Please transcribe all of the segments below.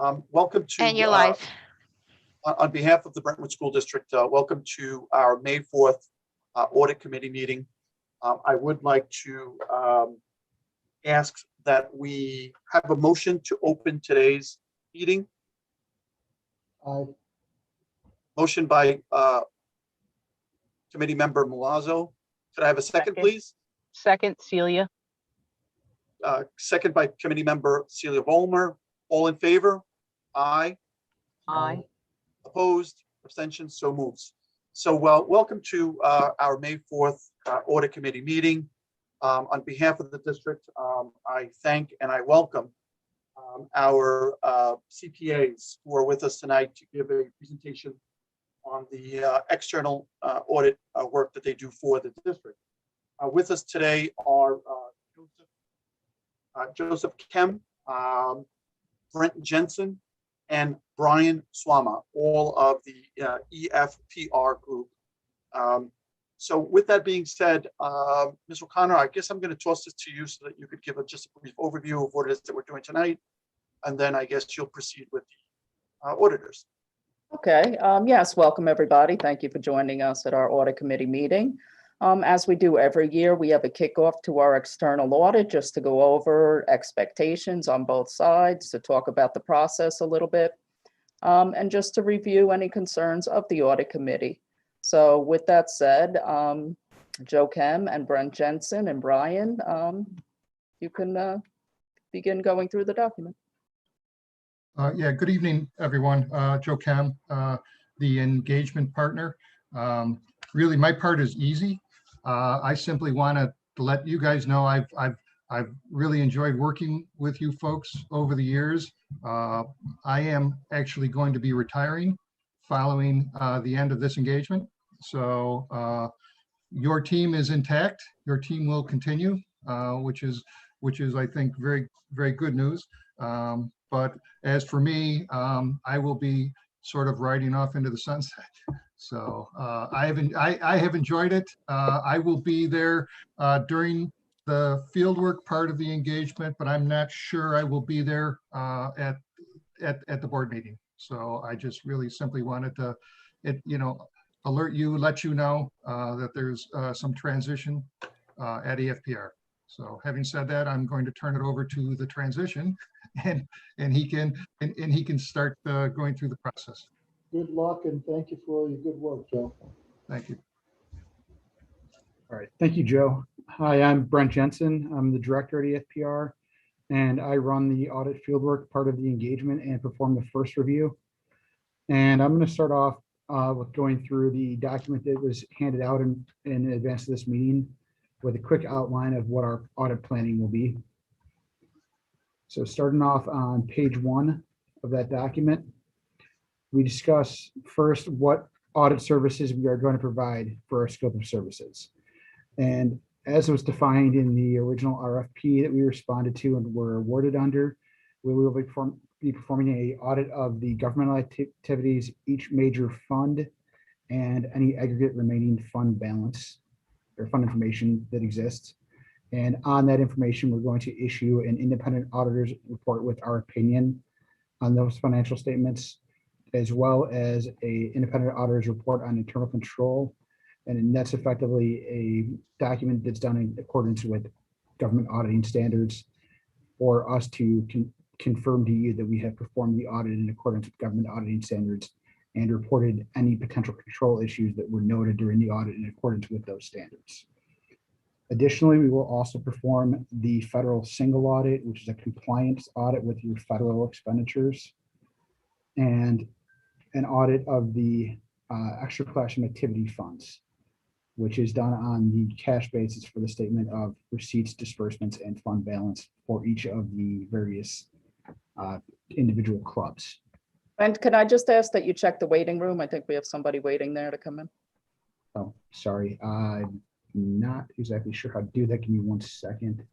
Welcome to, And you're live. On behalf of the Brentwood School District, welcome to our May 4th Audit Committee meeting. I would like to ask that we have a motion to open today's meeting. Motion by Committee Member Milazzo. Could I have a second, please? Second, Celia. Second by Committee Member Celia Volmer. All in favor? Aye. Aye. Opposed? Abstentions? So moves. So welcome to our May 4th Audit Committee meeting. On behalf of the district, I thank and I welcome our CPAs who are with us tonight to give a presentation on the external audit work that they do for the district. With us today are Joseph Kem, Brent Jensen, and Brian Swama, all of the EFPR group. So with that being said, Ms. O'Connor, I guess I'm going to toss this to you so that you could give just a brief overview of what it is that we're doing tonight. And then I guess you'll proceed with the auditors. Okay, yes, welcome everybody. Thank you for joining us at our audit committee meeting. As we do every year, we have a kickoff to our external audit just to go over expectations on both sides, to talk about the process a little bit, and just to review any concerns of the audit committee. So with that said, Joe Kem and Brent Jensen and Brian, you can begin going through the document. Yeah, good evening, everyone. Joe Kem, the engagement partner. Really, my part is easy. I simply want to let you guys know I've really enjoyed working with you folks over the years. I am actually going to be retiring following the end of this engagement. So your team is intact. Your team will continue, which is I think very good news. But as for me, I will be sort of riding off into the sunset. So I have enjoyed it. I will be there during the fieldwork part of the engagement, but I'm not sure I will be there at the board meeting. So I just really simply wanted to, alert you, let you know that there's some transition at EFPR. So having said that, I'm going to turn it over to the transition, and he can start going through the process. Good luck and thank you for all your good work, Joe. Thank you. All right, thank you, Joe. Hi, I'm Brent Jensen. I'm the director at EFPR, and I run the audit fieldwork part of the engagement and perform the first review. And I'm going to start off with going through the document that was handed out in advance of this meeting with a quick outline of what our audit planning will be. So starting off on page 1 of that document, we discuss first what audit services we are going to provide for our scope of services. And as was defined in the original RFP that we responded to and were awarded under, we will be performing an audit of the governmental activities, each major fund, and any aggregate remaining fund balance or fund information that exists. And on that information, we're going to issue an independent auditor's report with our opinion on those financial statements, as well as a independent auditor's report on internal control. And that's effectively a document that's done in accordance with government auditing standards for us to confirm to you that we have performed the audit in accordance with government auditing standards and reported any potential control issues that were noted during the audit in accordance with those standards. Additionally, we will also perform the federal single audit, which is a compliance audit with your federal expenditures, and an audit of the extra classroom activity funds, which is done on the cash basis for the statement of receipts, disbursements, and fund balance for each of the various individual clubs. And can I just ask that you check the waiting room? I think we have somebody waiting there to come in. Oh, sorry. I'm not exactly sure how to do that. Give me 1 second.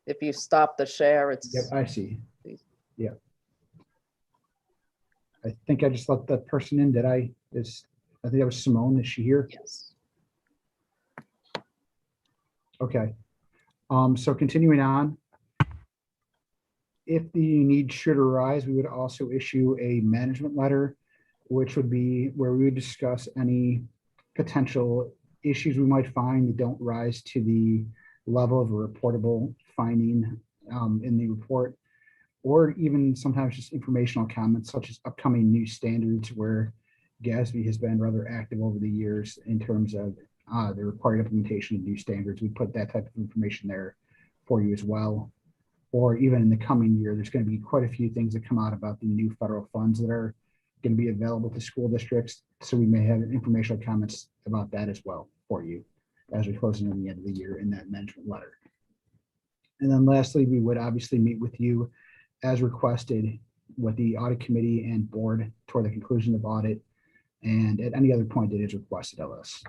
If you stop the share, it's. Yep, I see. Yeah. I think I just let that person in. I think that was Simone. Is she here? Yes. Okay. So continuing on, If the need should arise, we would also issue a management letter, which would be where we would discuss any potential issues we might find that don't rise to the level of a reportable finding in the report, or even sometimes just informational comments such as upcoming new standards where GASB has been rather active over the years in terms of the required implementation of new standards. We put that type of information there for you as well. Or even in the coming year, there's going to be quite a few things that come out about the new federal funds that are going to be available to school districts. So we may have informational comments about that as well for you as we close in on the end of the year in that management letter. And then lastly, we would obviously meet with you as requested with the audit committee and board toward the conclusion of audit and at any other point that is requested of us.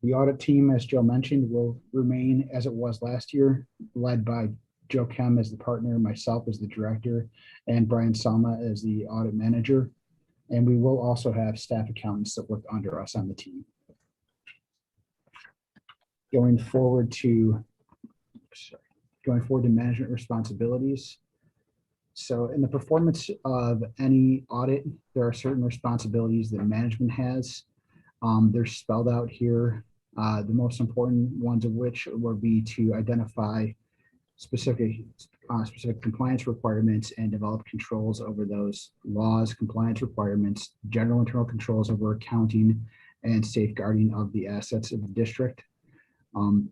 The audit team, as Joe mentioned, will remain as it was last year, led by Joe Kem as the partner, myself as the director, and Brian Salma as the audit manager. And we will also have staff accountants that work under us on the team. Going forward to management responsibilities. So in the performance of any audit, there are certain responsibilities that management has. They're spelled out here. The most important ones of which will be to identify specific compliance requirements and develop controls over those laws, compliance requirements, general internal controls over accounting and safeguarding of the assets of the district. And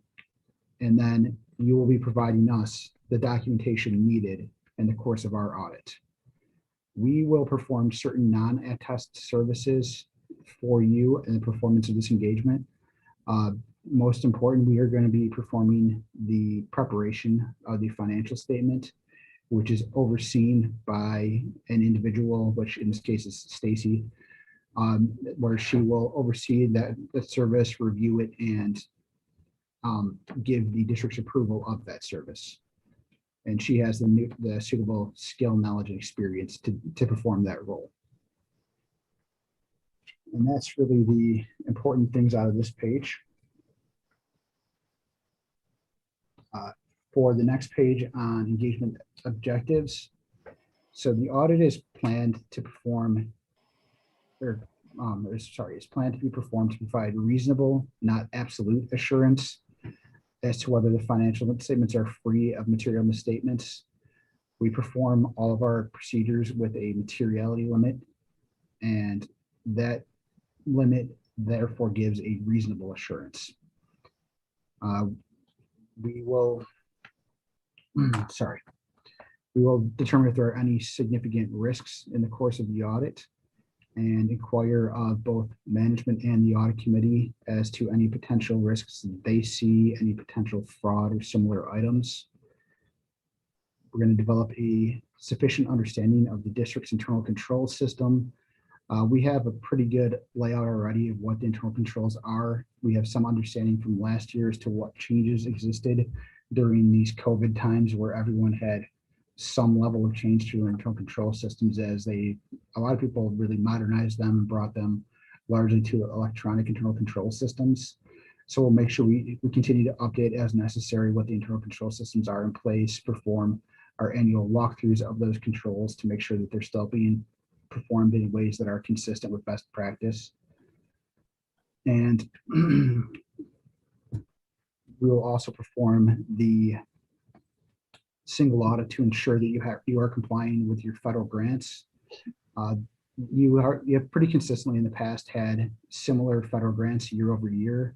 then you will be providing us the documentation needed in the course of our audit. We will perform certain non-attest services for you in the performance of this engagement. Most important, we are going to be performing the preparation of the financial statement, which is overseen by an individual, which in this case is Stacy, where she will oversee the service, review it, and give the district's approval of that service. And she has the suitable skill, knowledge, and experience to perform that role. And that's really the important things out of this page. For the next page on engagement objectives. So the audit is planned to perform, is planned to be performed to provide reasonable, not absolute assurance as to whether the financial statements are free of material misstatements. We perform all of our procedures with a materiality limit, and that limit therefore gives a reasonable assurance. We will determine if there are any significant risks in the course of the audit and inquire of both management and the audit committee as to any potential risks they see, any potential fraud or similar items. We're going to develop a sufficient understanding of the district's internal control system. We have a pretty good layout already of what the internal controls are. We have some understanding from last year as to what changes existed during these COVID times where everyone had some level of change to their internal control systems as a lot of people really modernized them and brought them largely to electronic internal control systems. So we'll make sure we continue to update as necessary what the internal control systems are in place, perform our annual walkthroughs of those controls to make sure that they're still being performed in ways that are consistent with best practice. And we will also perform the single audit to ensure that you are complying with your federal grants. You have pretty consistently in the past had similar federal grants year over year.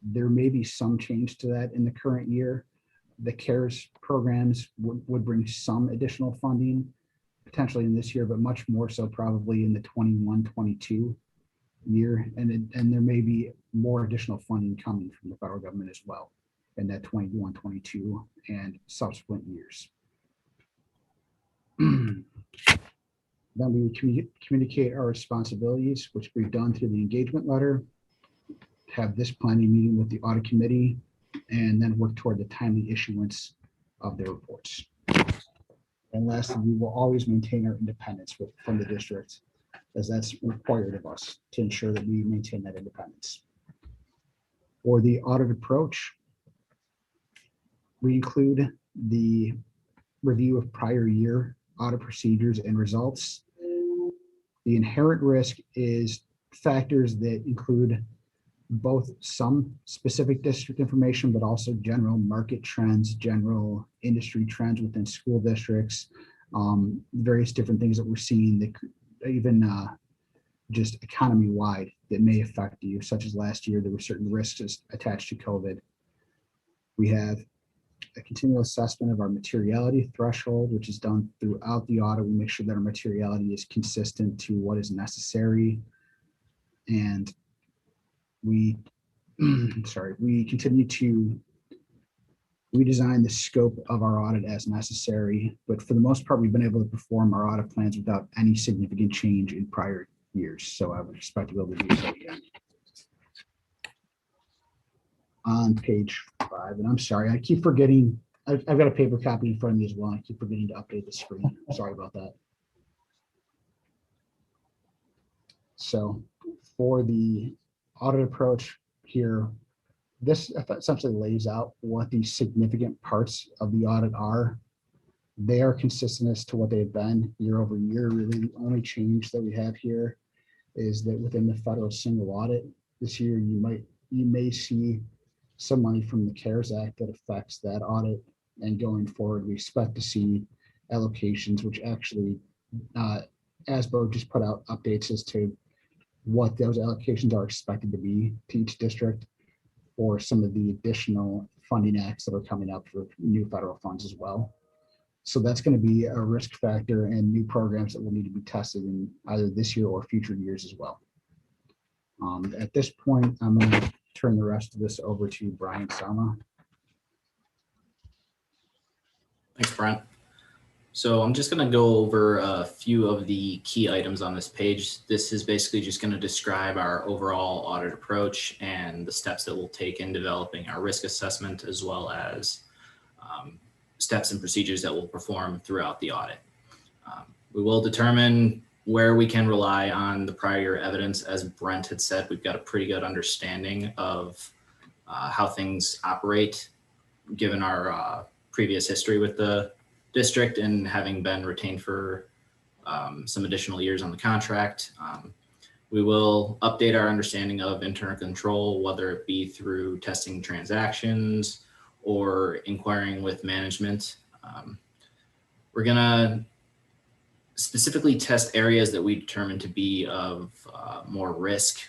There may be some change to that in the current year. The CARES programs would bring some additional funding potentially in this year, but much more so probably in the 21-22 year. And there may be more additional funding coming from the federal government as well in that 21-22 and subsequent years. Then we would communicate our responsibilities, which we've done through the engagement letter, have this planning meeting with the audit committee, and then work toward the timely issuance of their reports. And lastly, we will always maintain our independence from the district, as that's required of us to ensure that we maintain that independence. For the audit approach, we include the review of prior year audit procedures and results. The inherent risk is factors that include both some specific district information, but also general market trends, general industry trends within school districts, various different things that we're seeing that even just economy-wide that may affect you, such as last year, there were certain risks attached to COVID. We have a continual assessment of our materiality threshold, which is done throughout the audit. We make sure that our materiality is consistent to what is necessary. And we, we continue to redesign the scope of our audit as necessary. But for the most part, we've been able to perform our audit plans without any significant change in prior years. So I would expect to be able to do so again. On page 5, and I'm sorry, I keep forgetting, I've got a paper copy in front of me as well. I keep forgetting to update the screen. Sorry about that. So for the audit approach here, this essentially lays out what the significant parts of the audit are. They are consistent as to what they've been year over year. Really, the only change that we have here is that within the federal single audit this year, you may see some money from the CARES Act that affects that audit. And going forward, we expect to see allocations, which actually ASBO just put out updates as to what those allocations are expected to be to each district for some of the additional funding acts that are coming up for new federal funds as well. So that's going to be a risk factor and new programs that will need to be tested in either this year or future years as well. At this point, I'm going to turn the rest of this over to Brian Sama. Thanks, Brent. So I'm just going to go over a few of the key items on this page. This is basically just going to describe our overall audit approach and the steps that we'll take in developing our risk assessment, as well as steps and procedures that we'll perform throughout the audit. We will determine where we can rely on the prior evidence. As Brent had said, we've got a pretty good understanding of how things operate, given our previous history with the district and having been retained for some additional years on the contract. We will update our understanding of internal control, whether it be through testing transactions or inquiring with management. We're gonna specifically test areas that we determine to be of more risk,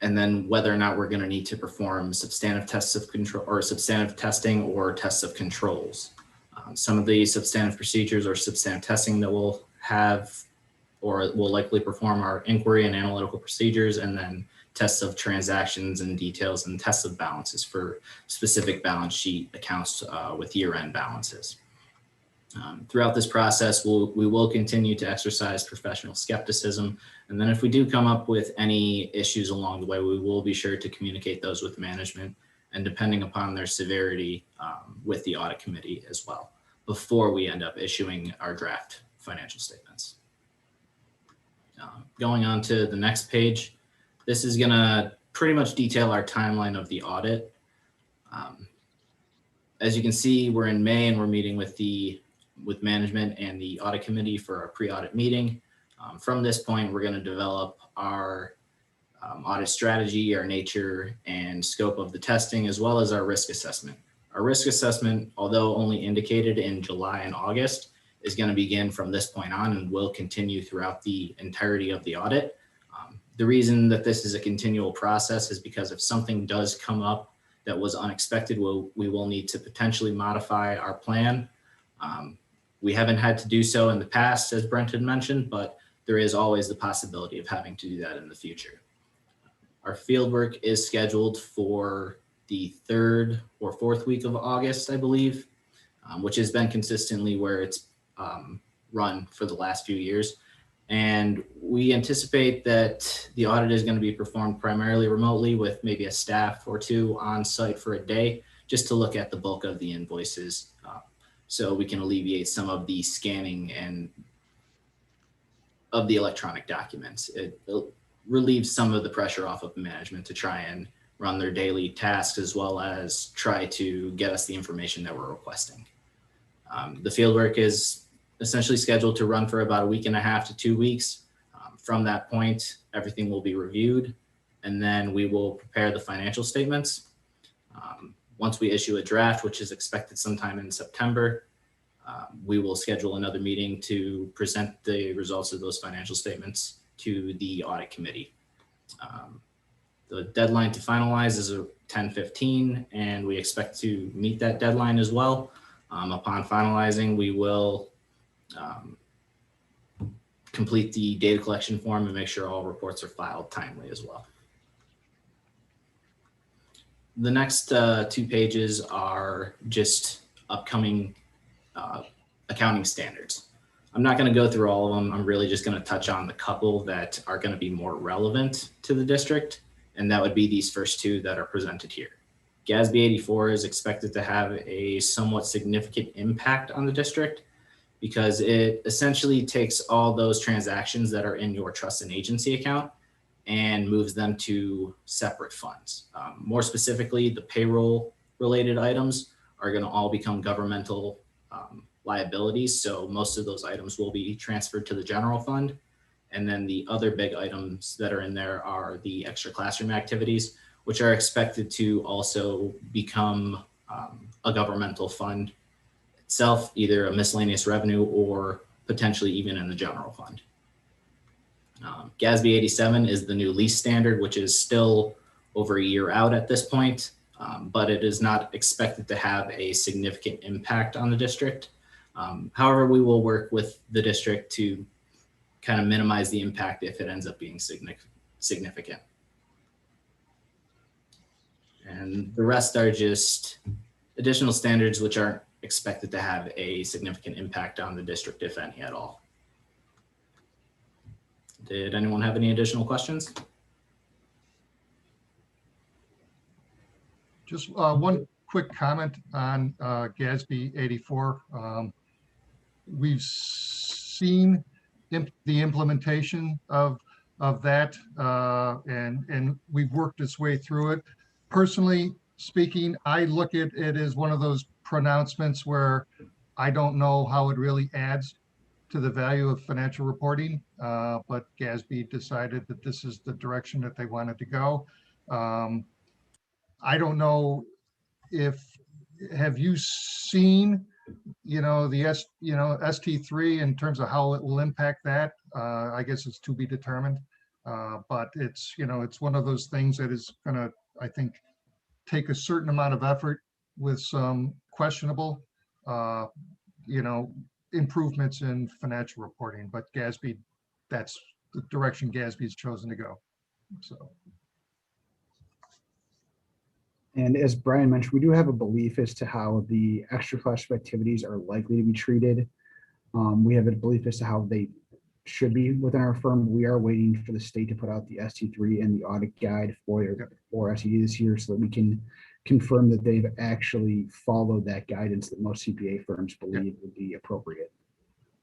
and then whether or not we're going to need to perform substantive tests of control or substantive testing or tests of controls. Some of the substantive procedures or substantive testing that we'll have or will likely perform are inquiry and analytical procedures, and then tests of transactions and details, and tests of balances for specific balance sheet accounts with year-end balances. Throughout this process, we will continue to exercise professional skepticism. And then if we do come up with any issues along the way, we will be sure to communicate those with management, and depending upon their severity, with the audit committee as well, before we end up issuing our draft financial statements. Going on to the next page, this is gonna pretty much detail our timeline of the audit. As you can see, we're in May and we're meeting with management and the audit committee for our pre-audit meeting. From this point, we're going to develop our audit strategy, our nature and scope of the testing, as well as our risk assessment. Our risk assessment, although only indicated in July and August, is going to begin from this point on and will continue throughout the entirety of the audit. The reason that this is a continual process is because if something does come up that was unexpected, we will need to potentially modify our plan. We haven't had to do so in the past, as Brent had mentioned, but there is always the possibility of having to do that in the future. Our field work is scheduled for the 3rd or 4th week of August, I believe, which has been consistently where it's run for the last few years. And we anticipate that the audit is going to be performed primarily remotely, with maybe a staff or two on site for a day, just to look at the bulk of the invoices, so we can alleviate some of the scanning and of the electronic documents. It relieves some of the pressure off of management to try and run their daily tasks, as well as try to get us the information that we're requesting. The fieldwork is essentially scheduled to run for about a week and a half to 2 weeks. From that point, everything will be reviewed, and then we will prepare the financial statements. Once we issue a draft, which is expected sometime in September, we will schedule another meeting to present the results of those financial statements to the audit committee. The deadline to finalize is 10/15, and we expect to meet that deadline as well. Upon finalizing, we will complete the data collection form and make sure all reports are filed timely as well. The next 2 pages are just upcoming accounting standards. I'm not going to go through all of them. I'm really just going to touch on the couple that are going to be more relevant to the district, and that would be these first 2 that are presented here. GASB 84 is expected to have a somewhat significant impact on the district because it essentially takes all those transactions that are in your trust and agency account and moves them to separate funds. More specifically, the payroll related items are going to all become governmental liabilities. So most of those items will be transferred to the general fund. And then the other big items that are in there are the extra classroom activities, which are expected to also become a governmental fund itself, either a miscellaneous revenue or potentially even in the general fund. GASB 87 is the new lease standard, which is still over a year out at this point, but it is not expected to have a significant impact on the district. However, we will work with the district to kind of minimize the impact if it ends up being significant. And the rest are just additional standards which aren't expected to have a significant impact on the district, if any at all. Did anyone have any additional questions? Just one quick comment on GASB 84. We've seen the implementation of that, and we've worked its way through it. Personally speaking, I look at it as one of those pronouncements where I don't know how it really adds to the value of financial reporting, but GASB decided that this is the direction that they wanted to go. I don't know have you seen, the ST3 in terms of how it will impact that? I guess it's to be determined, but it's one of those things that is gonna, I think, take a certain amount of effort with some questionable, improvements in financial reporting, but GASB, that's the direction GASB has chosen to go. So. And as Brian mentioned, we do have a belief as to how the extra classroom activities are likely to be treated. We have a belief as to how they should be within our firm. We are waiting for the state to put out the ST3 and the audit guide for SED this year so that we can confirm that they've actually followed that guidance that most CPA firms believe would be appropriate.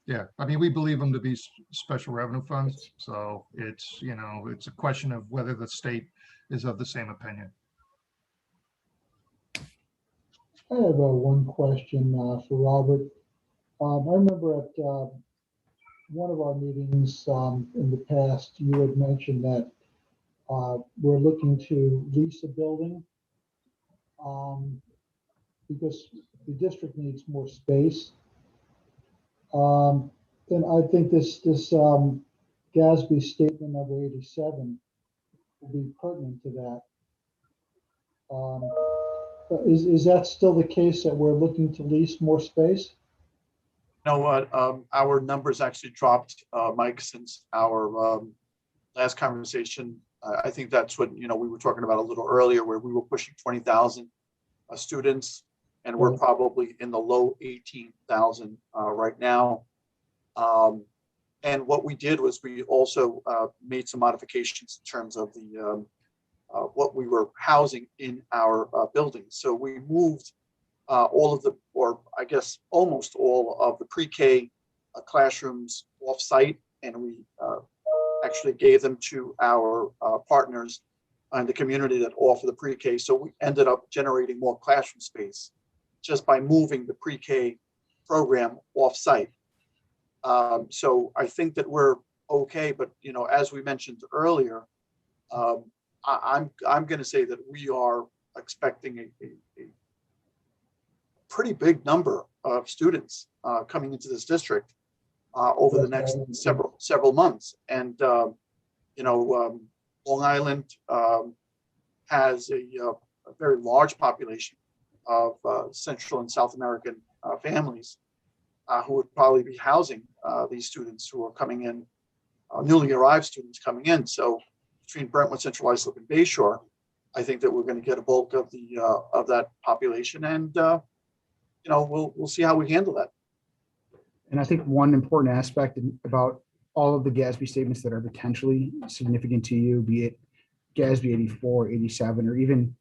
Yeah, I mean, we believe them to be special revenue funds. So it's, it's a question of whether the state is of the same opinion. I have one question for Robert. I remember at one of our meetings in the past, you had mentioned that we're looking to lease a building because the district needs more space. And I think this GASB statement number 87 will be pertinent to that. Is that still the case, that we're looking to lease more space? You know what, our numbers actually dropped, Mike, since our last conversation. I think that's what, we were talking about a little earlier, where we were pushing 20,000 students, and we're probably in the low 18,000 right now. And what we did was we also made some modifications in terms of the what we were housing in our buildings. So we moved all of the, or I guess almost all of the pre-K classrooms off-site, and we actually gave them to our partners in the community that offer the pre-K. So we ended up generating more classroom space just by moving the pre-K program off-site. So I think that we're okay, but as we mentioned earlier, I'm going to say that we are expecting a pretty big number of students coming into this district over the next several months, and Long Island has a very large population of Central and South American families who would probably be housing these students who are coming in, newly arrived students coming in. So between Brentwood, Central Islip, and Bayshore, I think that we're going to get a bulk of the of that population, and we'll see how we handle that. And I think one important aspect about all of the GASB statements that are potentially significant to you, be it GASB 84, 87, or even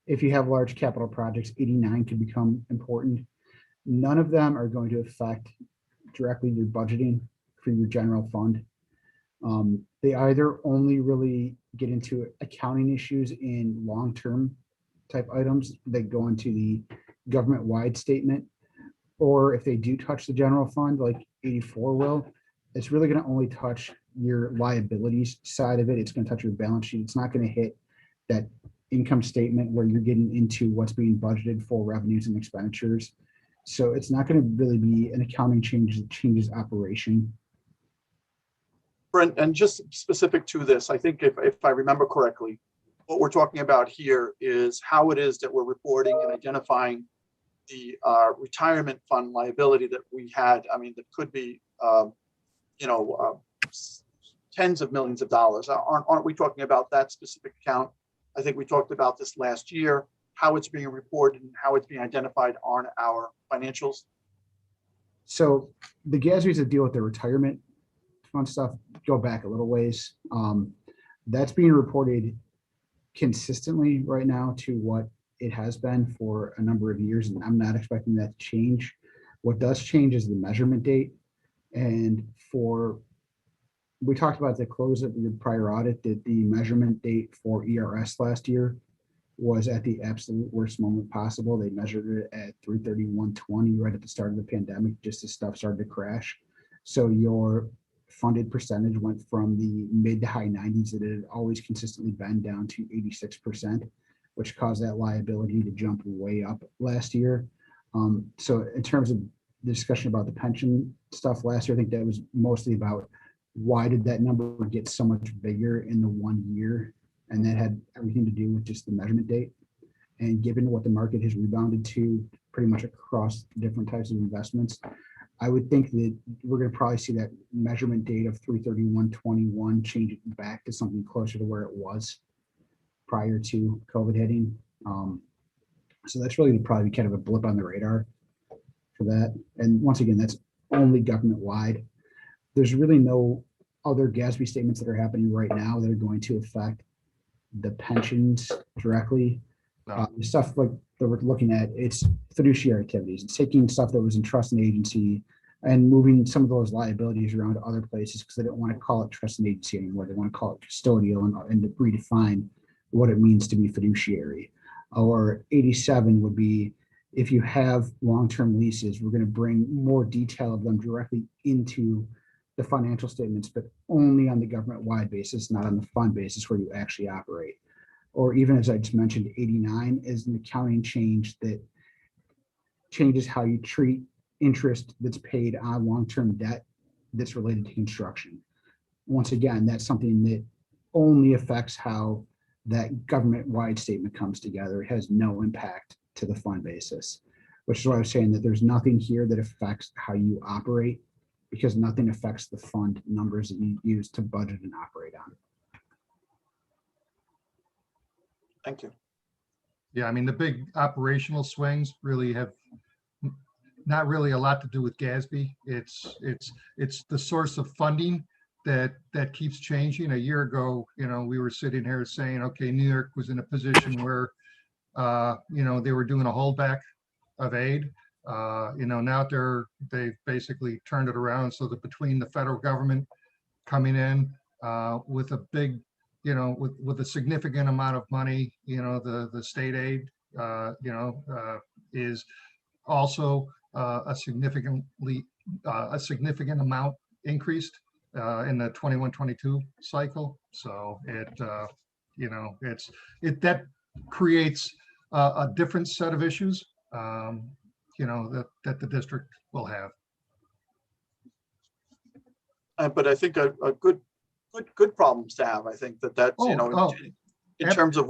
if you have large capital projects, 89 could become important. None of them are going to affect directly your budgeting for your general fund. They either only really get into accounting issues in long-term type items that go into the government-wide statement, or if they do touch the general fund, like 84 will, it's really going to only touch your liabilities side of it. It's going to touch your balance sheet. It's not going to hit that income statement where you're getting into what's being budgeted for revenues and expenditures. So it's not going to really be an accounting change that changes operation. Brent, and just specific to this, I think if I remember correctly, what we're talking about here is how it is that we're reporting and identifying the retirement fund liability that we had. I mean, that could be, tens of millions of dollars. Aren't we talking about that specific account? I think we talked about this last year, how it's being reported and how it's being identified on our financials. So the GASBs that deal with the retirement fund stuff go back a little ways. That's being reported consistently right now to what it has been for a number of years, and I'm not expecting that to change. What does change is the measurement date. And we talked about the close of the prior audit, that the measurement date for ERS last year was at the absolute worst moment possible. They measured it at 3/31/20 right at the start of the pandemic, just as stuff started to crash. So your funded percentage went from the mid to high 90s that it had always consistently been down to 86%, which caused that liability to jump way up last year. So in terms of the discussion about the pension stuff last year, I think that was mostly about why did that number get so much bigger in the 1 year? And that had everything to do with just the measurement date. And given what the market has rebounded to pretty much across different types of investments, I would think that we're going to probably see that measurement date of 3/31/21 change it back to something closer to where it was prior to COVID hitting. So that's really probably kind of a blip on the radar for that. And once again, that's only government wide. There's really no other GASB statements that are happening right now that are going to affect the pensions directly. No. The stuff like that we're looking at, it's fiduciary activities. It's taking stuff that was in trust and agency and moving some of those liabilities around to other places because they don't want to call it trust and agency anymore. They want to call it custodial and to redefine what it means to be fiduciary. Or 87 would be, if you have long-term leases, we're going to bring more detail of them directly into the financial statements, but only on the government-wide basis, not on the fund basis where you actually operate. Or even, as I just mentioned, 89 is an accounting change that changes how you treat interest that's paid on long-term debt that's related to construction. Once again, that's something that only affects how that government-wide statement comes together. It has no impact to the fund basis, which is why I was saying that there's nothing here that affects how you operate, because nothing affects the fund numbers that you use to budget and operate on. Thank you. Yeah, I mean, the big operational swings really have not really a lot to do with GASB. It's the source of funding that keeps changing. A year ago, we were sitting here saying, okay, New York was in a position where, they were doing a holdback of aid. Now they've basically turned it around so that between the federal government coming in with a big, with a significant amount of money, the state aid, is also a significant amount increased in the 21-22 cycle. So that creates a different set of issues, that the district will have. But I think a good problems to have. I think that's, in terms of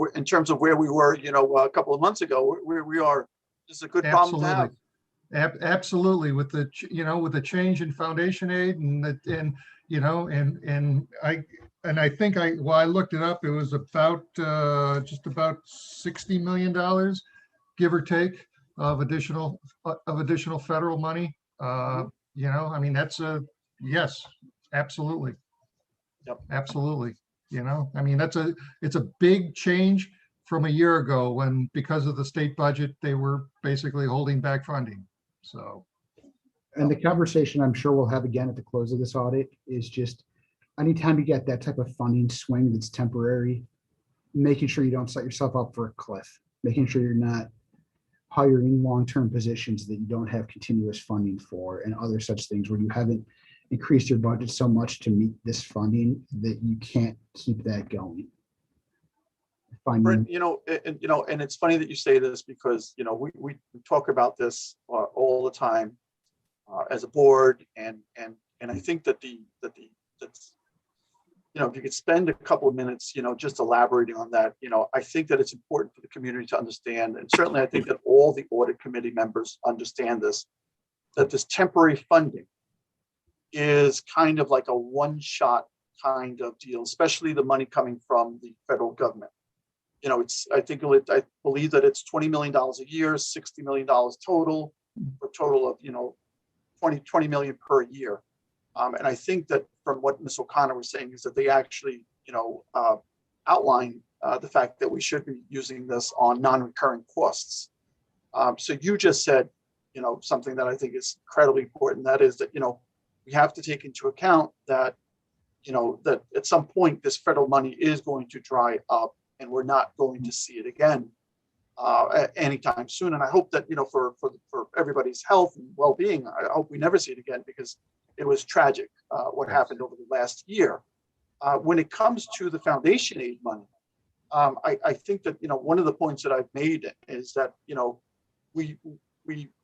where we were, a couple of months ago, where we are, this is a good problem to have. Absolutely, with the change in foundation aid and I think I looked it up. It was about just about $60 million, give or take, of additional federal money. That's a yes, absolutely. Yep. Absolutely. It's a big change from a year ago when, because of the state budget, they were basically holding back funding. So. And the conversation I'm sure we'll have again at the close of this audit is just anytime you get that type of funding swing that's temporary, making sure you don't set yourself up for a cliff, making sure you're not hiring long-term positions that you don't have continuous funding for and other such things where you haven't increased your budget so much to meet this funding that you can't keep that going. Brent, and it's funny that you say this because, we talk about this all the time as a board, and I think that if you could spend a couple of minutes, just elaborating on that, I think that it's important for the community to understand, and certainly I think that all the audit committee members understand this, that this temporary funding is kind of like a one-shot kind of deal, especially the money coming from the federal government. I believe that it's $20 million a year, $60 million total, for a total of, 20 million per year. And I think that from what Ms. O'Connor was saying is that they actually, outline the fact that we should be using this on non-recurring costs. So you just said, something that I think is incredibly important. That is that, we have to take into account that, that at some point this federal money is going to dry up and we're not going to see it again anytime soon. And I hope that, for everybody's health and well-being, I hope we never see it again, because it was tragic what happened over the last year. When it comes to the foundation aid money, I think that, one of the points that I've made is that, we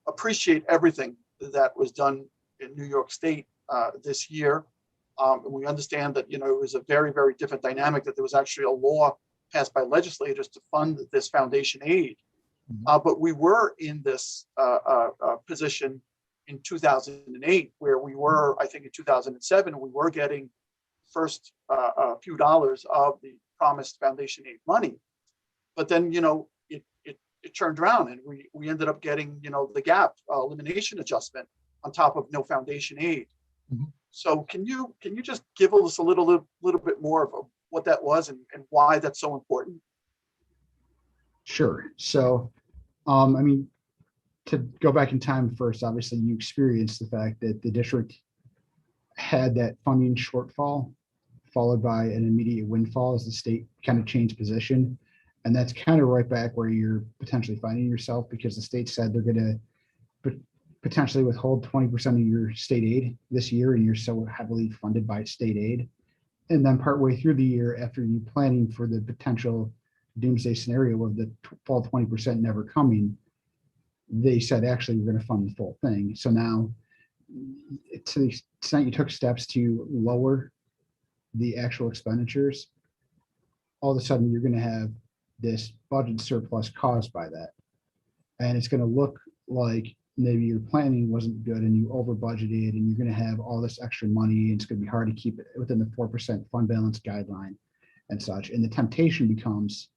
appreciate everything that was done in New York State this year. And we understand that, it was a very, very different dynamic, that there was actually a law passed by legislators to fund this foundation aid. But we were in this position in 2008, where we were, I think in 2007, we were getting first a few dollars of the promised foundation aid money. But then, it turned around and we ended up getting, the gap elimination adjustment on top of no foundation aid. So can you just give us a little bit more of what that was and why that's so important? Sure. So, to go back in time first, obviously you experienced the fact that the district had that funding shortfall followed by an immediate windfall as the state kind of changed position. And that's kind of right back where you're potentially finding yourself, because the state said they're going to potentially withhold 20% of your state aid this year, and you're so heavily funded by state aid. And then partway through the year, after you planning for the potential doomsday scenario of the fall 20% never coming, they said, actually, we're going to fund the full thing. So now, to the extent you took steps to lower the actual expenditures, all of a sudden you're going to have this budget surplus caused by that. And it's going to look like maybe your planning wasn't good and you over budgeted, and you're going to have all this extra money, and it's going to be hard to keep it within the 4% fund balance guideline and such. And the temptation becomes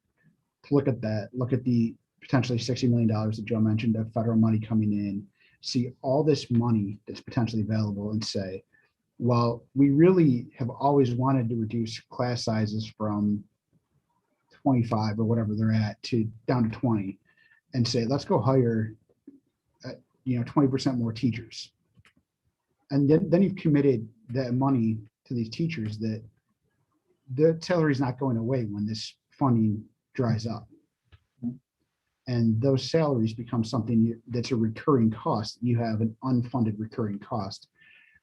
to look at that, look at the potentially $60 million that Joe mentioned of federal money coming in, see all this money that's potentially available, and say, well, we really have always wanted to reduce class sizes from 25 or whatever they're at to down to 20, and say, let's go hire 20% more teachers. And then you've committed that money to these teachers that the salary is not going away when this funding dries up. And those salaries become something that's a recurring cost. You have an unfunded recurring cost,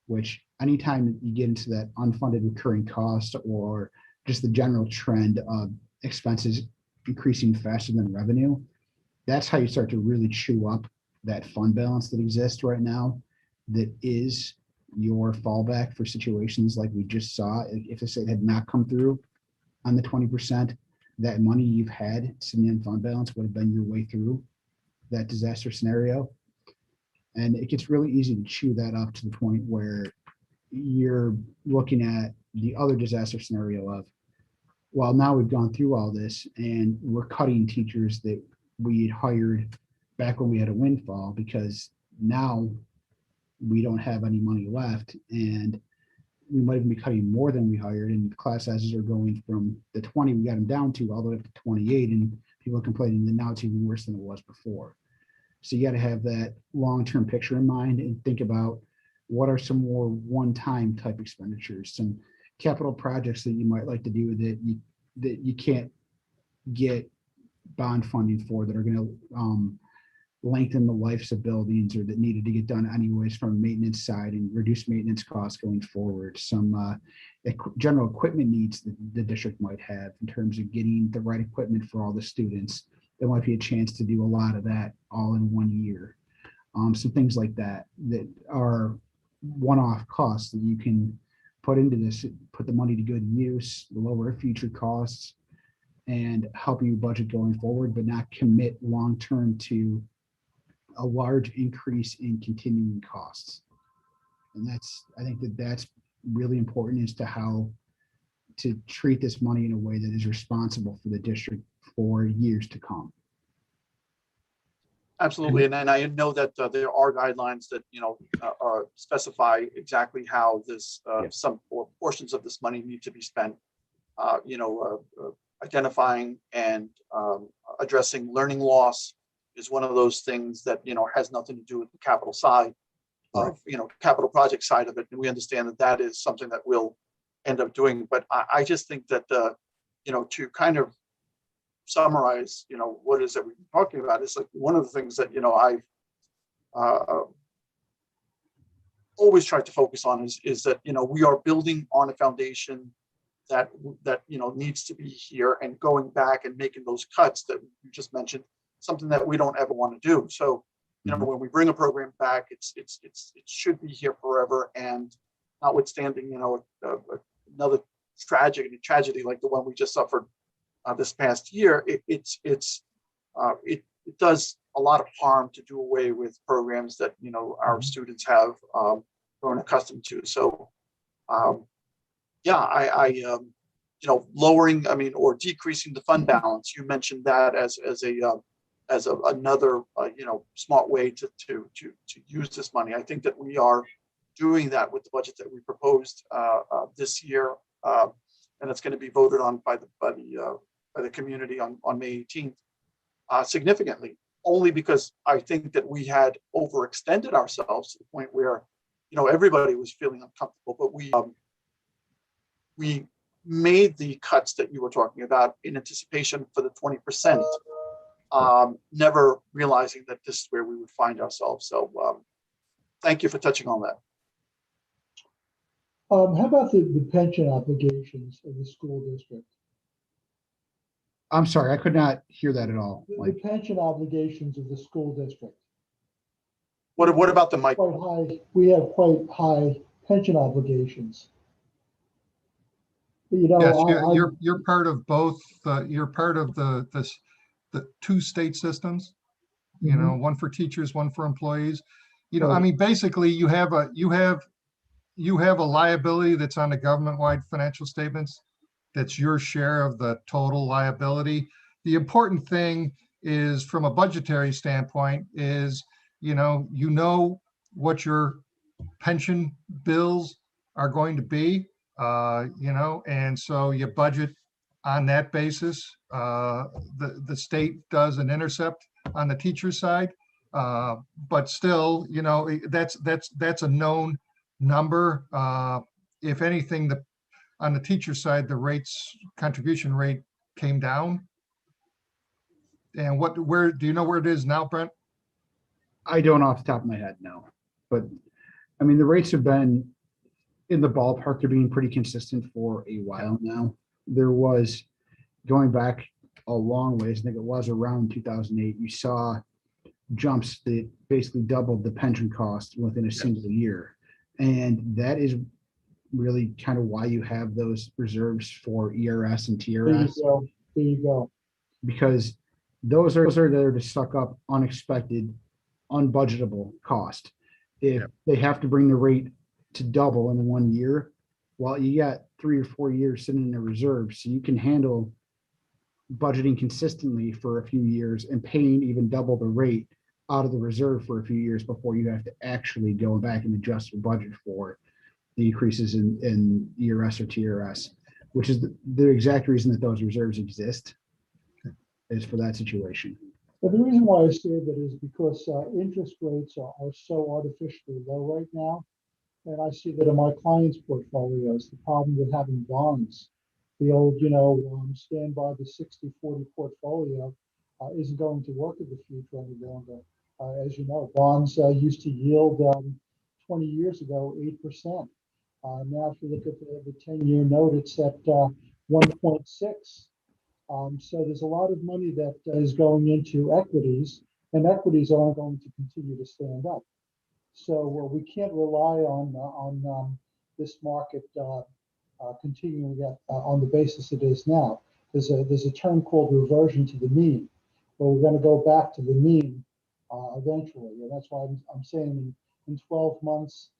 which anytime you get into that unfunded recurring cost or just the general trend of expenses increasing faster than revenue, that's how you start to really chew up that fund balance that exists right now. That is your fallback for situations like we just saw. If the state had not come through on the 20%, that money you've had sitting in fund balance would have been your way through that disaster scenario. And it gets really easy to chew that up to the point where you're looking at the other disaster scenario of, well, now we've gone through all this and we're cutting teachers that we had hired back when we had a windfall, because now we don't have any money left, and we might even be cutting more than we hired, and class sizes are going from the 20 we got them down to all the way up to 28, and people are complaining that now it's even worse than it was before. So you got to have that long-term picture in mind and think about what are some more one-time type expenditures, some capital projects that you might like to do that you can't get bond funding for, that are going to lengthen the lives of buildings, or that needed to get done anyways from a maintenance side and reduce maintenance costs going forward. Some general equipment needs that the district might have in terms of getting the right equipment for all the students. There might be a chance to do a lot of that all in one year. Some things like that that are one-off costs that you can put into this, put the money to good use, lower future costs, and help you budget going forward, but not commit long-term to a large increase in continuing costs. And I think that's really important as to how to treat this money in a way that is responsible for the district for years to come. Absolutely, and I know that there are guidelines that specify exactly how this some portions of this money need to be spent. Identifying and addressing learning loss is one of those things that has nothing to do with the capital side of capital project side of it, and we understand that that is something that we'll end up doing. But I just think that to kind of summarize what it is that we've been talking about, is like one of the things that I've always tried to focus on is that we are building on a foundation that needs to be here, and going back and making those cuts that you just mentioned, something that we don't ever want to do. So when we bring a program back, it should be here forever, and notwithstanding another tragedy like the one we just suffered this past year, it does a lot of harm to do away with programs that our students have grown accustomed to. So lowering, or decreasing the fund balance, you mentioned that as another smart way to use this money. I think that we are doing that with the budget that we proposed this year, and it's going to be voted on by the community on May 18th, significantly, only because I think that we had overextended ourselves to the point where everybody was feeling uncomfortable. But we made the cuts that you were talking about in anticipation for the 20%, never realizing that this is where we would find ourselves. So thank you for touching on that. How about the pension obligations of the school district? I'm sorry, I could not hear that at all. The pension obligations of the school district. What about the mic? Quite high. We have quite high pension obligations. Yes, you're part of both. You're part of the two state systems. One for teachers, one for employees. Basically, you have a liability that's on the government-wide financial statements. That's your share of the total liability. The important thing is, from a budgetary standpoint, is what your pension bills are going to be. And so you budget on that basis. The state does an intercept on the teacher side, but still, that's a known number. If anything, on the teacher side, the contribution rate came down. And where, do you know where it is now, Brent? I don't off the top of my head, no. But I mean, the rates have been in the ballpark. They're being pretty consistent for a while now. There was, going back a long ways, I think it was around 2008, you saw jumps that basically doubled the pension cost within a single year. And that is really kind of why you have those reserves for ERS and There you TRS, go. There you go. because those are there to suck up unexpected, unbudgetable cost. If Yep. they have to bring the rate to double in 1 year, well, you got 3 or 4 years sitting in a reserve, so you can handle budgeting consistently for a few years and paying even double the rate out of the reserve for a few years before you have to actually go back and adjust your budget for the increases in ERS or TRS, which is the exact reason that those reserves exist, is for that situation. But the reason why I say that is because interest rates are so artificially low right now. And I see that in my clients' portfolios, the problem with having bonds, the old, stand by the 60-40 portfolio isn't going to work in the future any longer. As you know, bonds used to yield 20 years ago 8%. Now, if you look at the 10-year note, it's at 1.6. So there's a lot of money that is going into equities, and equities aren't going to continue to stand up. So we can't rely on this market continuing on the basis it is now. There's a term called reversion to the mean, but we're going to go back to the mean eventually, and that's why I'm saying in 12 months,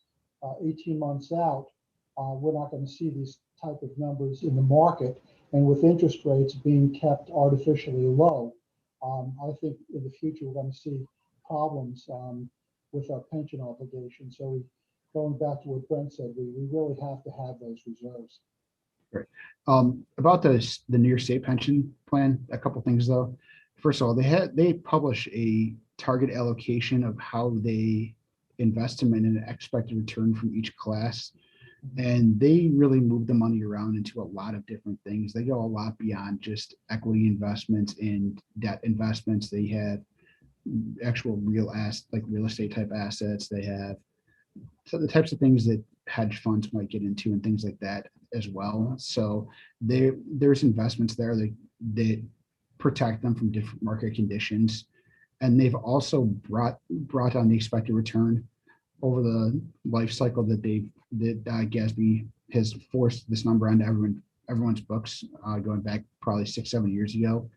18 months out, we're not going to see these type of numbers in the market. And with interest rates being kept artificially low, I think in the future we're going to see problems with our pension obligations. So going back to what Brent said, we really have to have those reserves. Right. About the New York State pension plan, a couple things though. First of all, they publish a target allocation of how they invest them in an expected return from each class. And they really move the money around into a lot of different things. They go a lot beyond just equity investments and debt investments. They have actual real estate type assets. They have the types of things that hedge funds might get into and things like that as well. So there's investments there that protect them from different market conditions. And they've also brought on the expected return over the life cycle that GASB has forced this number onto everyone's books, going back probably 6-7 years ago,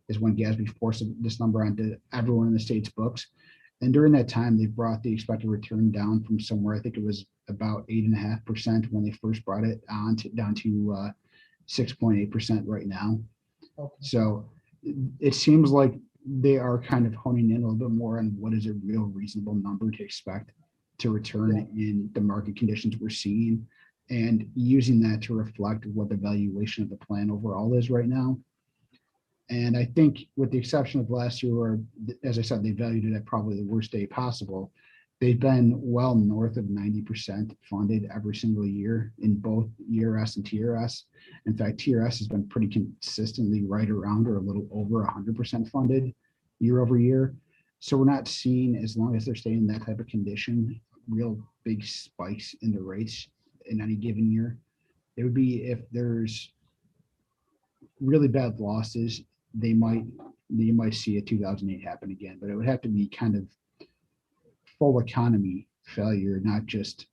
is when GASB forced this number onto everyone in the state's books. And during that time, they brought the expected return down from somewhere, I think it was about 8.5% when they first brought it on down to 6.8% right now. Okay. So it seems like they are kind of honing in a little bit more on what is a real reasonable number to expect to return in the market conditions we're seeing, and using that to reflect what the valuation of the plan overall is right now. And I think with the exception of last year, where, as I said, they valued it at probably the worst day possible, they've been well north of 90% funded every single year in both ERS and TRS. In fact, TRS has been pretty consistently right around or a little over 100% funded year over year. So we're not seeing, as long as they're staying in that type of condition, real big spikes in the rates in any given year. It would be if there's really bad losses, you might see a 2008 happen again, but it would have to be kind of full economy failure, not just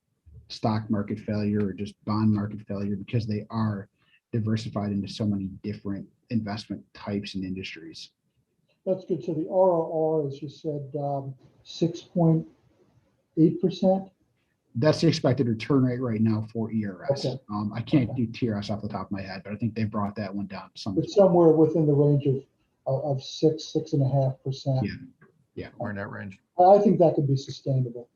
stock market failure or just bond market failure, because they are diversified into so many different investment types and industries. That's good. So the ROR, as you said, 6.8%. That's the expected return rate right now for ERS. Okay. I can't do TRS off the top of my head, but I think they brought that one down some. It's somewhere within the range of 6.5%. Yeah. Or in that range. I think that could be sustainable.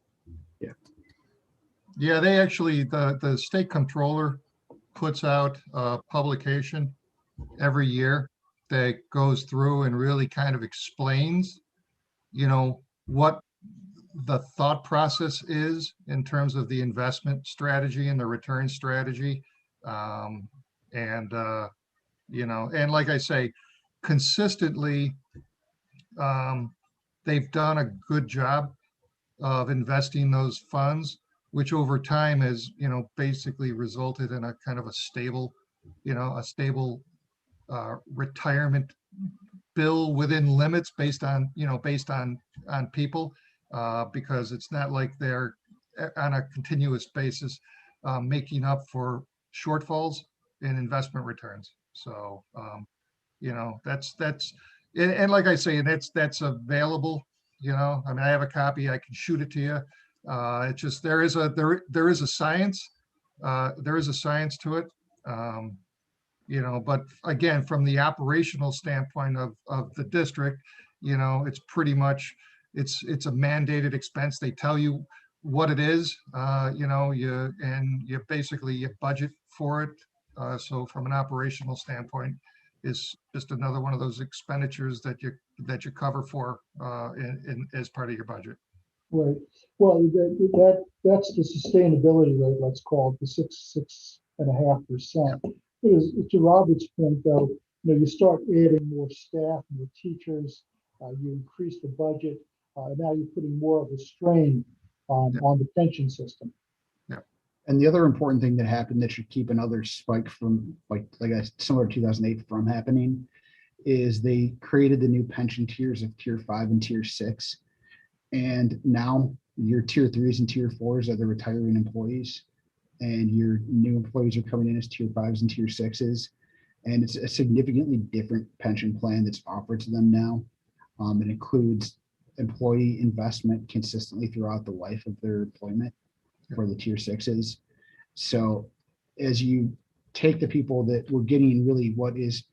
Yeah, they actually, the state controller puts out a publication every year that goes through and really kind of explains, what the thought process is in terms of the investment strategy and the return strategy. And like I say, consistently, they've done a good job of investing those funds, which over time has, basically resulted in a kind of a stable, retirement bill within limits based on people, because it's not like they're on a continuous basis making up for shortfalls in investment returns. So, and like I say, and that's available. I mean, I have a copy. I can shoot it to you. It's just there is a science. There is a science to it. But again, from the operational standpoint of the district, it's pretty much it's a mandated expense. They tell you what it is, you basically budget for it. So from an operational standpoint, it's just another one of those expenditures that you cover for as part of your budget. Right. Well, that's the sustainability rate, let's call it, the 6.5%. Because to Robert's point, though, you start adding more staff, more teachers, you increase the budget, and now you're putting more of a strain on the pension system. And the other important thing that happened that should keep another spike from similar to 2008 from happening is they created the new pension tiers of tier 5 and tier 6. And now your tier 3s and tier 4s are the retiring employees, and your new employees are coming in as tier 5s and tier 6s. And it's a significantly different pension plan that's offered to them now. It includes employee investment consistently throughout the life of their employment for the tier 6s. So as you take the people that were getting really what is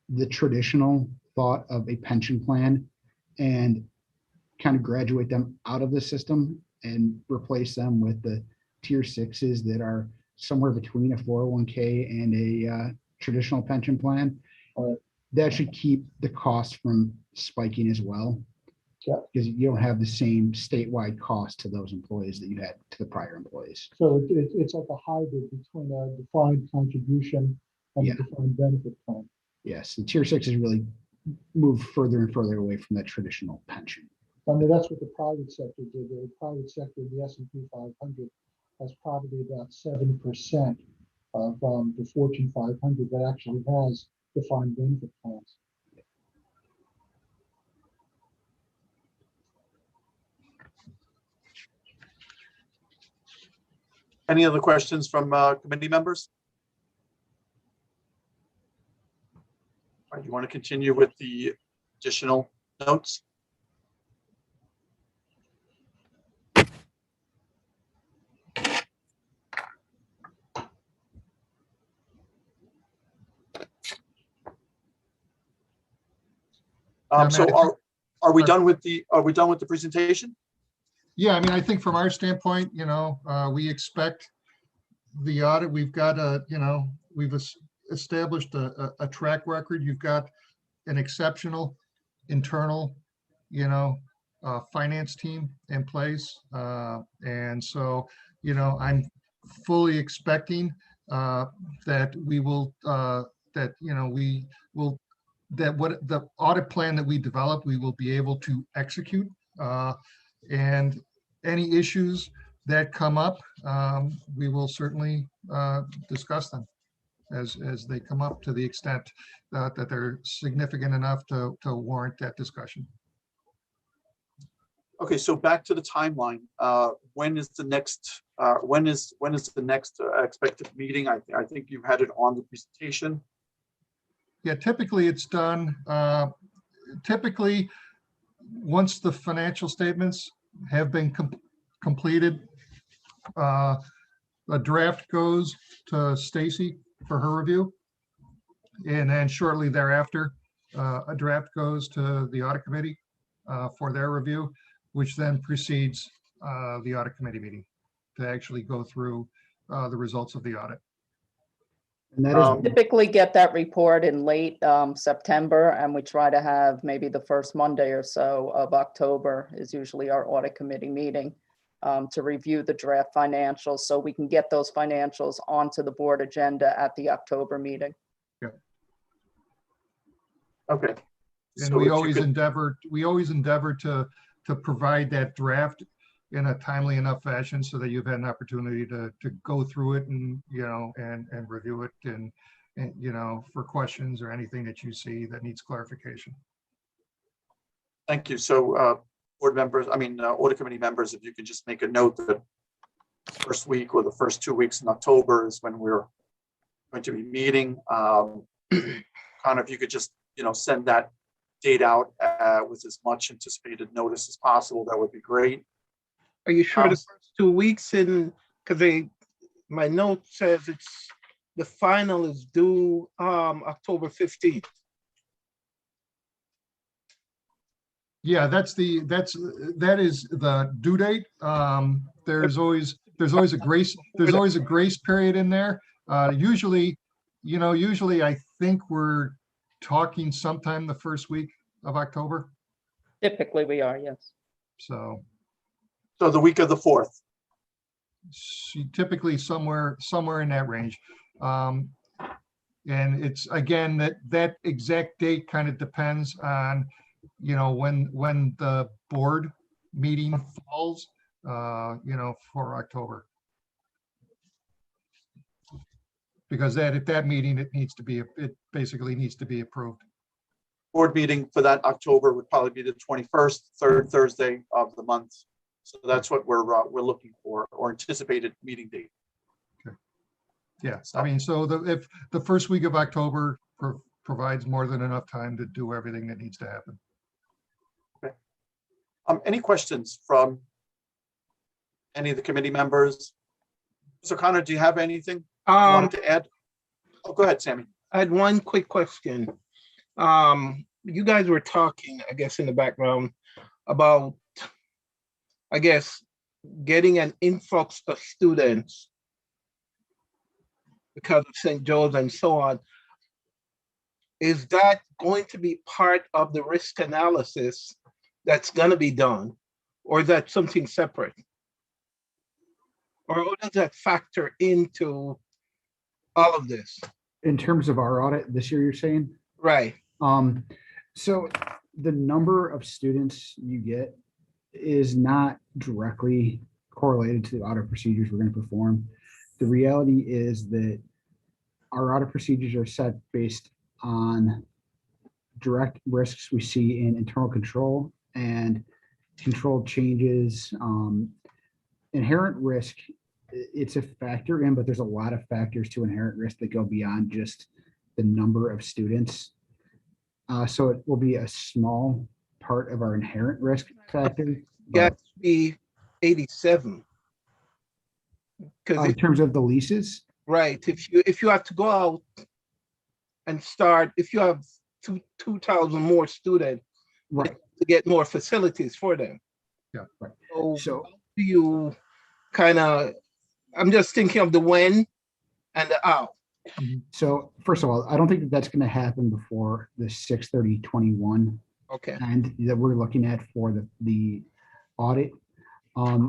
the traditional thought of a pension plan and kind of graduate them out of the system and replace them with the tier 6s that are somewhere between a 401k and a traditional pension plan, that should keep the cost from spiking as well. Yeah. Because you don't have the same statewide cost to those employees that you had to the prior employees. So it's like a hybrid between a defined contribution and a defined benefit plan. Yes, the tier 6s really move further and further away from that traditional pension. I mean, that's what the private sector did. The private sector, the S&P 500, has probably about 7% of the Fortune 500 that actually has defined benefit plans. Any other questions from committee members? All right, you want to continue with the additional notes? So are we done with the presentation? Yeah, I mean, I think from our standpoint, we expect the audit. We've got we've established a track record. You've got an exceptional internal, finance team in place. And so, I'm fully expecting that we will, that what the audit plan that we develop, we will be able to execute. And any issues that come up, we will certainly discuss them as they come up, to the extent that they're significant enough to warrant that discussion. Okay, so back to the timeline. When is the next expected meeting? I think you had it on the presentation. Yeah, typically it's done. Typically, once the financial statements have been completed, a draft goes to Stacy for her review, and then shortly thereafter, a draft goes to the audit committee for their review, which then precedes the audit committee meeting to actually go through the results of the audit. And that is Typically get that report in late September, and we try to have maybe the first Monday or so of October is usually our audit committee meeting to review the draft financials, so we can get those financials onto the board agenda at the October meeting. Okay. And So we if you always could- endeavor to provide that draft in a timely enough fashion so that you've had an opportunity to go through it and, and review it and, for questions or anything that you see that needs clarification. Thank you. So, board members, audit committee members, if you could just make a note that first week or the first 2 weeks in October is when we're going to be meeting. Kind of, you could just, send that date out with as much anticipated notice as possible. That would be great. Are you sure the first 2 weeks in, because my note says the final is due October 15th. Yeah, that is the due date. There's always a grace period in there. Usually I think we're talking sometime the first week of October. Typically, we are, yes. So So the week of the 4th. typically somewhere in that range. And it's, again, that exact date kind of depends on, when the board meeting falls, for October. Because at that meeting, it basically needs to be approved. Board meeting for that October would probably be the 21st, third Thursday of the month. So that's what we're looking for, or anticipated meeting date. Yeah, so if the first week of October provides more than enough time to do everything that needs to happen. Any questions from any of the committee members? So Connor, do you have anything you wanted to add? Oh, go ahead, Sammy. I had one quick question. You guys were talking, I guess, in the background about, I guess, getting an influx of students because of St. Joe's and so on. Is that going to be part of the risk analysis that's going to be done, or is that something separate? Or does that factor into all of this? In terms of our audit this year, you're saying? Right. So the number of students you get is not directly correlated to the audit procedures we're going to perform. The reality is that our audit procedures are set based on direct risks we see in internal control and controlled changes. Inherent risk, it's a factor in, but there's a lot of factors to inherent risk that go beyond just the number of students. So it will be a small part of our inherent risk factor. Got to be 87. In terms of the leases? Right. If you have to go out and start, if you have 2,000 more students, right, to get more facilities for them. Yeah, right. So how do you kind of, I'm just thinking of the when and the how. So first of all, I don't think that that's going to happen before the 6/30/21. Okay. And that we're looking at for the audit.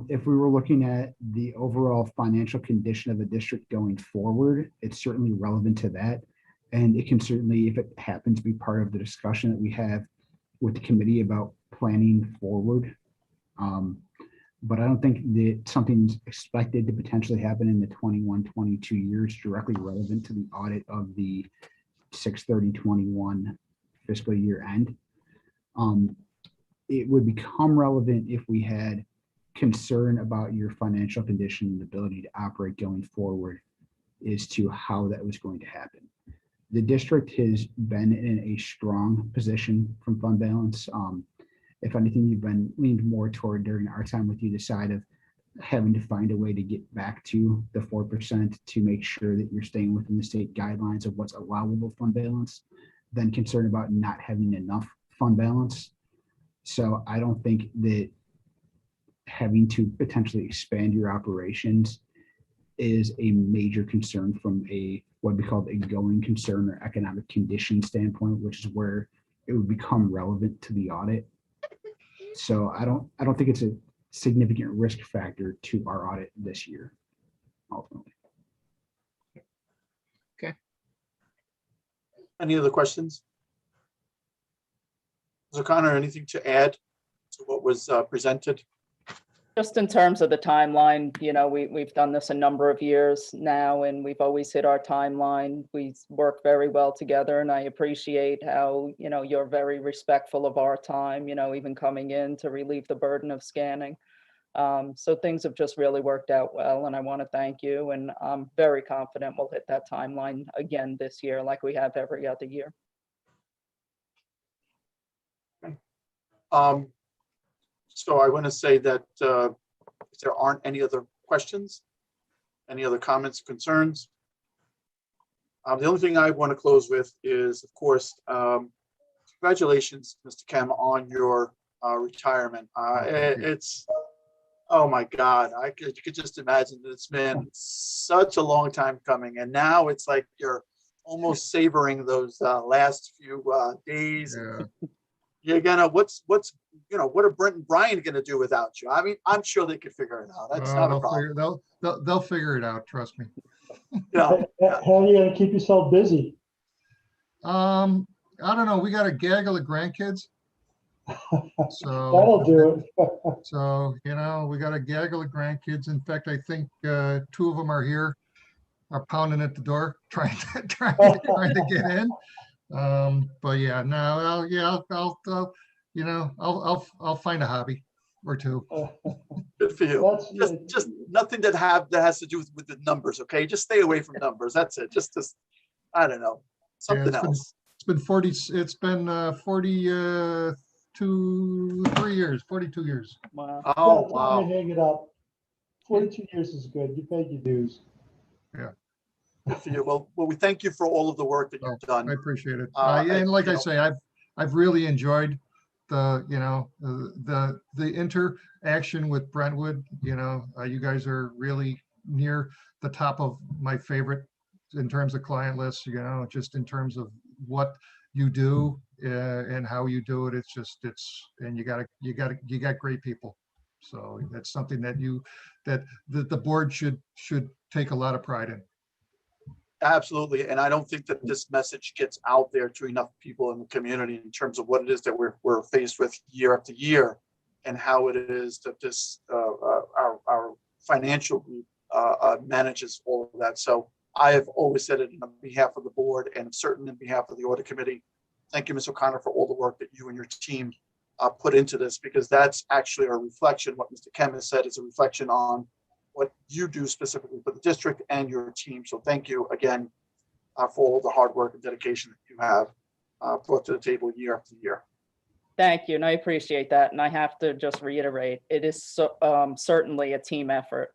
If we were looking at the overall financial condition of the district going forward, it's certainly relevant to that. And it can certainly, if it happens, be part of the discussion that we have with the committee about planning forward. But I don't think that something's expected to potentially happen in the 21-22 years directly relevant to the audit of the 6/30/21 fiscal year end. It would become relevant if we had concern about your financial condition and ability to operate going forward as to how that was going to happen. The district has been in a strong position from fund balance. If anything, you've been leaned more toward during our time with you, the side of having to find a way to get back to the 4% to make sure that you're staying within the state guidelines of what's allowable fund balance, than concerned about not having enough fund balance. So I don't think that having to potentially expand your operations is a major concern from a what would be called a going concern or economic condition standpoint, which is where it would become relevant to the audit. So I don't think it's a significant risk factor to our audit this year, ultimately. Any other questions? Ms. O'Connor, anything to add to what was presented? Just in terms of the timeline, we've done this a number of years now, and we've always hit our timeline. We work very well together, and I appreciate how, you're very respectful of our time, even coming in to relieve the burden of scanning. So things have just really worked out well, and I want to thank you, and I'm very confident we'll hit that timeline again this year like we have every other year. So I want to say that if there aren't any other questions, any other comments, concerns, the only thing I want to close with is, of course, congratulations, Mr. Kem, on your retirement. It's, oh my God, you could just imagine that it's been such a long time coming, and now it's like you're almost savoring those last few days. Yeah. You're gonna, what are Brent and Brian gonna do without you? I mean, I'm sure they could figure it out. That's not a problem. They'll figure it out. Trust me. Yeah. How are you gonna keep yourself busy? I don't know. We got a gaggle of grandkids. So That'll do it. So, we got a gaggle of grandkids. In fact, I think 2 of them are here, are pounding at the door, trying to get in. But yeah, no, I'll find a hobby or 2. Good for you. Just nothing that has to do with the numbers. Okay, just stay away from numbers. That's it. Just I don't know, something else. It's been 42 years. Wow. Oh Time wow. to hang it up. 42 years is good. You paid your dues. Good for you. Well, we thank you for all of the work that you've done. I appreciate it. And like I say, I've really enjoyed the interaction with Brentwood. You guys are really near the top of my favorite in terms of client lists, just in terms of what you do and how you do it. And you got great people. So that's something that the board should take a lot of pride in. Absolutely. And I don't think that this message gets out there to enough people in the community in terms of what it is that we're faced with year after year, and how it is that this our financial group manages all of that. So I have always said it on behalf of the board, and certainly on behalf of the audit committee. Thank you, Ms. O'Connor, for all the work that you and your team put into this, because that's actually a reflection. What Mr. Kem has said is a reflection on what you do specifically for the district and your team. So thank you again for all the hard work and dedication that you have brought to the table year after year. Thank you, and I appreciate that. And I have to just reiterate, it is certainly a team effort.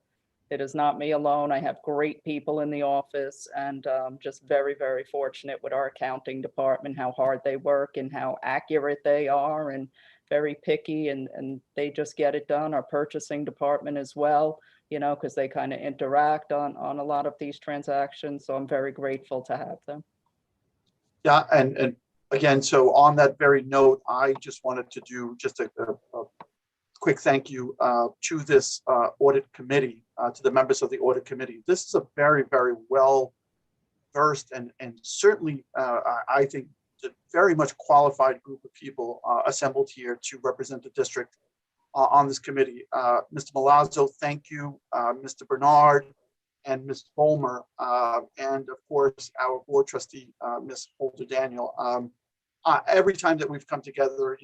It is not me alone. I have great people in the office, and just very, very fortunate with our accounting department, how hard they work and how accurate they are, and very picky, and they just get it done. Our purchasing department as well, because they kind of interact on a lot of these transactions. So I'm very grateful to have them. Yeah, and again, so on that very note, I just wanted to do just a quick thank you to this audit committee, to the members of the audit committee. This is a very, very well versed and certainly I think a very much qualified group of people assembled here to represent the district on this committee. Mr. Milazzo, thank you, Mr. Bernard and Ms. Fulmer, and of course our board trustee, Ms. Holder Daniel. Every time that we've come together,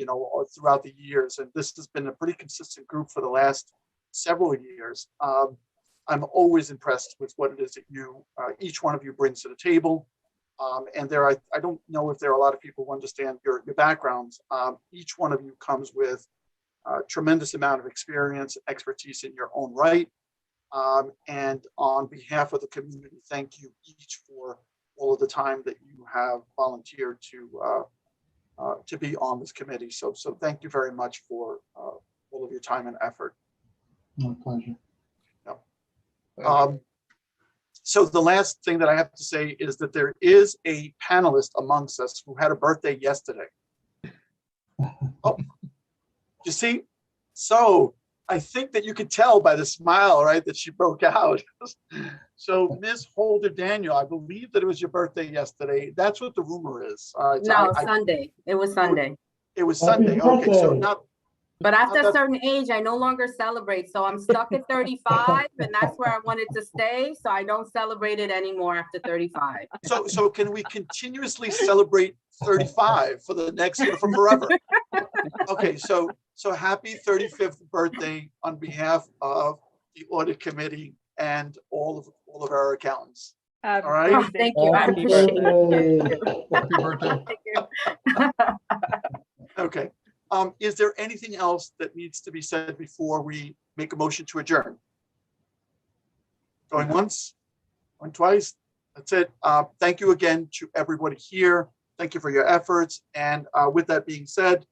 throughout the years, and this has been a pretty consistent group for the last several years, I'm always impressed with what it is that each one of you brings to the table. And I don't know if there are a lot of people who understand your backgrounds. Each one of you comes with a tremendous amount of experience, expertise in your own right. And on behalf of the community, thank you each for all of the time that you have volunteered to be on this committee. So thank you very much for all of your time and effort. My pleasure. So the last thing that I have to say is that there is a panelist amongst us who had a birthday yesterday. Oh, you see? So I think that you could tell by the smile, right, that she broke out. So Ms. Holder Daniel, I believe that it was your birthday yesterday. That's what the rumor is. No, Sunday. It was Sunday. It was Happy Sunday. Okay, so birthday. not, But after a that's- certain age, I no longer celebrate. So I'm stuck at 35 and that's where I wanted to stay. So I don't celebrate it anymore after 35. so can we continuously celebrate 35 for the next, for forever? Okay, so happy 35th birthday on behalf of the audit committee and all of our accountants. All right. Oh, thank you. I Happy appreciate it. birthday. Happy birthday. Thank you. Okay. Is there anything else that needs to be said before we make a motion to adjourn? Going once, going twice. That's it. Thank you again to everybody here. Thank you for your efforts. And with that being said,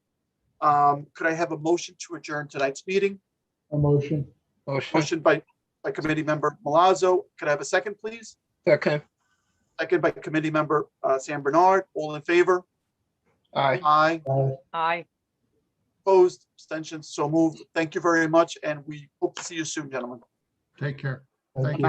could I have a motion to adjourn tonight's meeting? A motion. Motion by committee member Milazzo. Could I have a second, please? Second. Second by committee member Sam Bernard. All in favor? Aye. Aye. Aye. Opposed? Abstentions? So moved. Thank you very much, and we hope to see you soon, gentlemen. Take care. Thank Thank you. you.